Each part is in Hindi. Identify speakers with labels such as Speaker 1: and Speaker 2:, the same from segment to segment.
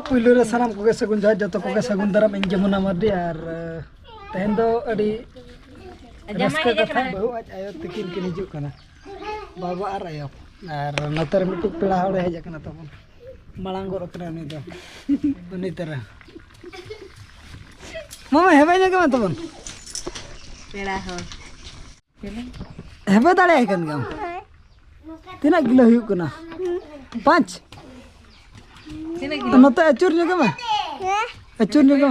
Speaker 1: पुइलो रे सानाम कोगे सगुन जहा जतो कोगे सगुन दाराम इन जमुना मार्डी आर तेहन दो अडी रस्का कथा बहु आज आयो तकिन किन हिजुक कना बाबा आर आयो आर नतर मिटिक पेड़ा हड़े हेज कना तबन मालांग गोर कना उनी दो उनी तरह मामा हेबे जगह में तबन
Speaker 2: पेड़ा हो
Speaker 1: हेबे दाड़े कन गम तीना किलो हुई कना 5 नते अचुर जगह में अचुर जगह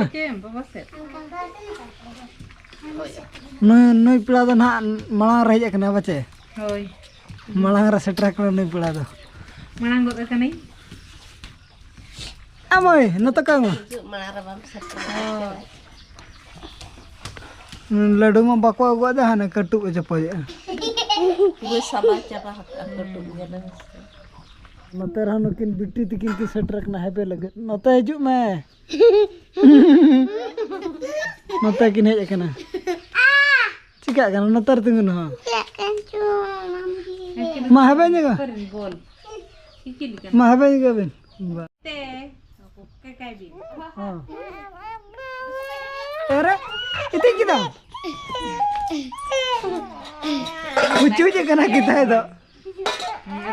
Speaker 1: में नई पेड़ा दो ना मालांग रे हेज कना बचे
Speaker 2: होय
Speaker 1: मालांग रे सेटरा कना नई पेड़ा दो
Speaker 2: मालांग गोद कनी
Speaker 1: अमय नते का
Speaker 2: मालांग रे बाम सेटरा
Speaker 1: लड्डू में बाको अगुआ दे हाने कटु चपजे
Speaker 2: वो सबा चपा कटु गेल
Speaker 1: नते रहनो किन बिट्टी तकिन की सेटरक ना हेबे लगे नते हिजु में नते किन हेज कना चिका कना नतर तिंगन हो मा हेबे जगह
Speaker 2: बोल किकिल
Speaker 1: मा हेबे जगह बिन
Speaker 2: ते के काय बि
Speaker 1: हां अरे इति किदा कुछ कना किता है दो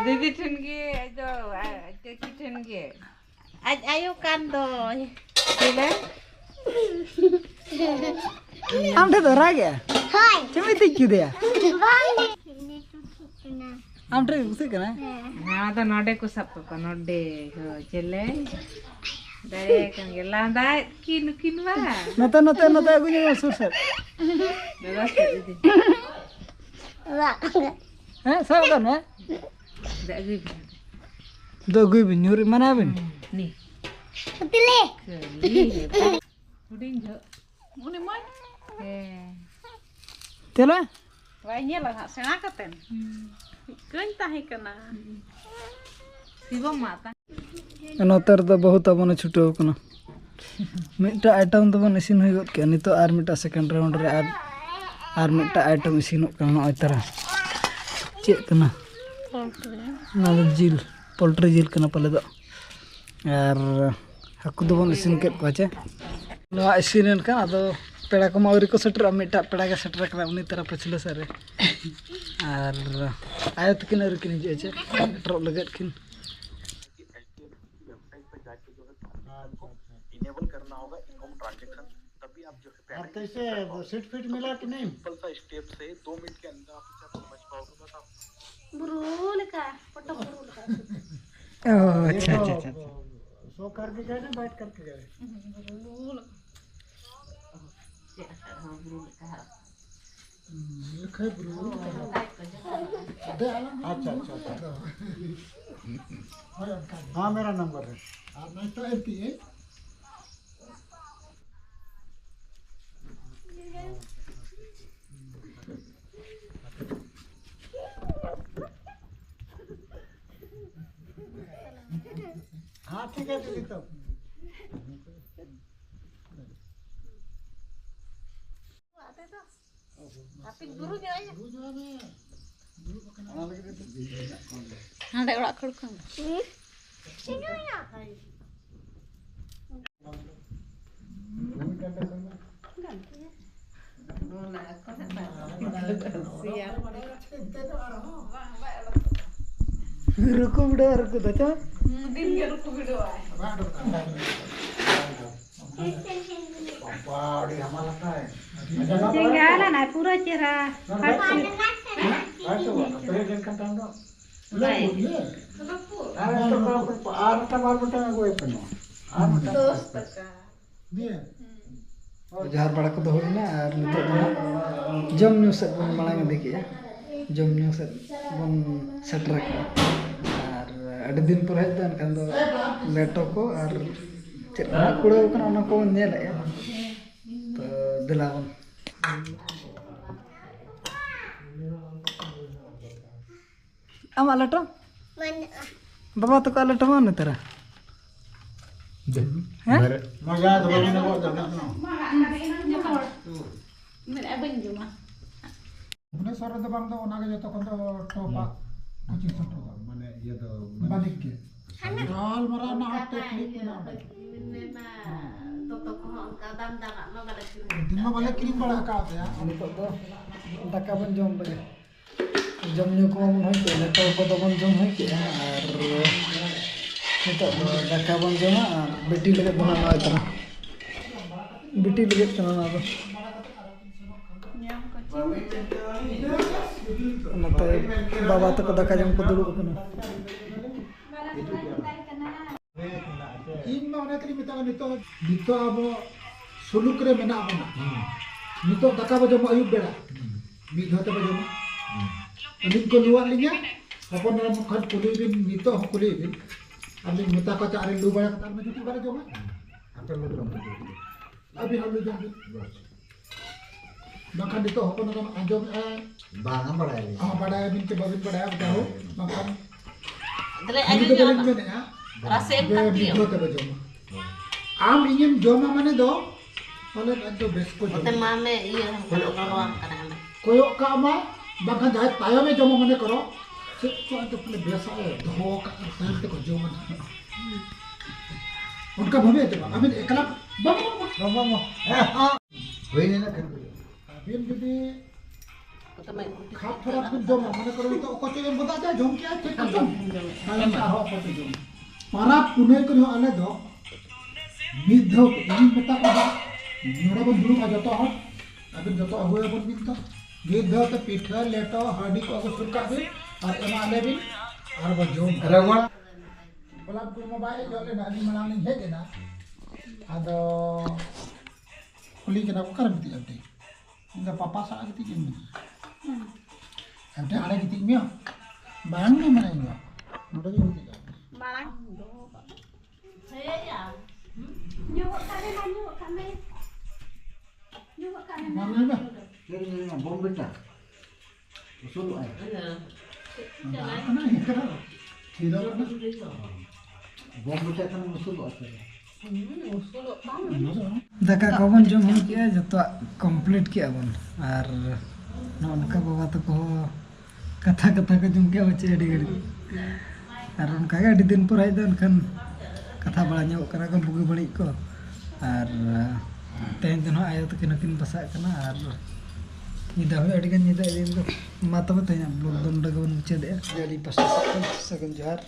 Speaker 2: दीदी ठन गे जो किचन गे आज आयो कान दो दिले
Speaker 1: आम ठे धरा गया हाय चमी तिक्की दे आम ठे उसे कना
Speaker 2: हां तो नोडे को सब को नोडे हो चले दरे कन गे लांदा किन किनवा
Speaker 1: नते नते नते अगुnya सुर सर
Speaker 2: दादा से दीदी
Speaker 1: हैं सब करना
Speaker 2: दगी
Speaker 1: दो गुई बिन्यूर mana bin
Speaker 2: nih
Speaker 3: Petile.
Speaker 2: Udin jo uni man
Speaker 1: tela
Speaker 2: wainya lah hak sena katen keun tahi kana sibo mata
Speaker 1: नतर तो बहुत अपन छुटो कना मिटा आइटम तो बन इसिन होय गत के नितो आर मिटा सेकंड राउंड रे आर मिटा आइटम इसिनोक कना नय तरह चेक कना ना जिल पोल्ट्री जिल कना पले दो आर हाकु दो बन इसिन केत पाचे नवा इसिनन का अदो पेड़ा को माउरी को सेटर मिटा पेड़ा के सेटर कना उनी तरह पछले सरे आर आयत किन और किन जेचे ट्रो लगत किन
Speaker 4: इनेबल करना होगा इनकम ट्रांजैक्शन तभी आप जो है
Speaker 1: आप कैसे सीट फिट मिला कि नहीं
Speaker 4: सिंपल सा स्टेप से 2 मिनट के अंदर आप इसे समझ पाओगे बस आप
Speaker 3: Burul ka, foto burul ka.
Speaker 1: ओह अच्छा अच्छा अच्छा
Speaker 5: सो करके गए ना बैठ करके गए लिखे ब्रूल अच्छा अच्छा अच्छा हाँ मेरा नंबर है आप नहीं तो एपी है हाँ ठीक है दीदी तो
Speaker 2: tapi guru nya aja
Speaker 5: आने लगे तो
Speaker 2: ada urak khurkang
Speaker 1: रुको बिड़ा रुको तो चा
Speaker 2: din ge ruku bido ay
Speaker 5: बाड़ी हमारा का है
Speaker 2: tinggalan ay pura cera
Speaker 5: present का टाइम दो अरे तो आर का बार बटा कोई पनो आर दिए
Speaker 1: जहर बड़ा को होई ना आर नितो जम न्यू से बन मांग देखिए जम न्यू से बन सेटर आर अड दिन पर हेज दन खान दो लेटो को आर चेतना कुड़ो कना ना को नेल है तो दिलावन am लेटो बाबा तो का लेटो मान तेरा
Speaker 5: मजा तो बने वो तो ना
Speaker 2: मेरे abang cuma
Speaker 5: अपने सर तो बंद होना के जतो को तो टोपा कोचिंग सेंटर माने ये तो बालिक के Gal marah nak teknik nak. Dimma balik kirim bala ka ya.
Speaker 1: Nito do daka bon jom lagi. Jom nyu ko mon hoy ke neto ko do bon jom hoy ke ar nito do daka bon jom ar beti lage bana na itara. Beti lage kana na do. Nate baba to ko daka jom ko dulu kana.
Speaker 5: Ing ma ona kali mitakan nito abo suluk re mena abo na. Nito daka ba jom ayub bela. Mid hote ba jom. Anin ko luar linya. Apa na mo kan kulibin nito ho kulibin. Amin mita ko ta are lu bala kata ma juti bala jom. Apa lu jom. Abi halu jom. Makan nito ho ko na anjom
Speaker 6: Bang apa lagi?
Speaker 5: pada min ke babin pada tahu makan.
Speaker 2: Dale
Speaker 5: Ini
Speaker 2: ayo
Speaker 5: to
Speaker 2: nyo.
Speaker 5: balik ya.
Speaker 2: Rasa empati
Speaker 5: Video
Speaker 2: yo.
Speaker 5: te ba jom. Am ingin joma mane do. Oleh ajo besko jom.
Speaker 2: Ote mame iya ngawang kana.
Speaker 5: Koyok ka ama bahkan jahat tayome joma mane karo. Cek to pele biasa do ka tan te ko joma. उनका भवे तो अभी एकला बम
Speaker 6: Bang. Wih ini nak kan?
Speaker 5: अभी যদি
Speaker 2: Ote may
Speaker 5: খাপ থরা খুব জমা মনে করো তো কত জন বদা যায় জমকে আছে কত তাহলে আরো কত জম পারা পুনে করে আলে দ মিদ্ধ ইনি মতা কো নোড়া বন দুলু কা যত হট अभी যত होए बन बिन तो मिদ্ধ तो पिठा लेटो हड्डी को सुर का दे और एमा आले बिन और वो जम
Speaker 6: Rewang.
Speaker 5: बोला को मोबाइल जोले ना अभी मना नहीं है देना आदो कुली के ना को कर बिती अपने इनका पापा सा गति के ada ada gitu mio barang ni mana ini udah gitu mana ni
Speaker 6: Ini bom benda. Usul ay.
Speaker 5: mana ni tidak ada
Speaker 6: Bom benda kan usul ay.
Speaker 1: दाका कबन जम हो किया जतो कंप्लीट किया बन और ननका बाबा तो को कथा कथा को जम किया बच्चे अड़ी गड़ी और उनका अड़ी दिन पर आई दन खान कथा बड़ा ᱧᱚᱜ करा को बुगी बड़ी को और तेन दिन आयो तो किन बसा कना और निदा हो अड़ी गन निदा दिन तो माता बते ब्लॉग दम डगन मुचे दे जली पास सकन जोहार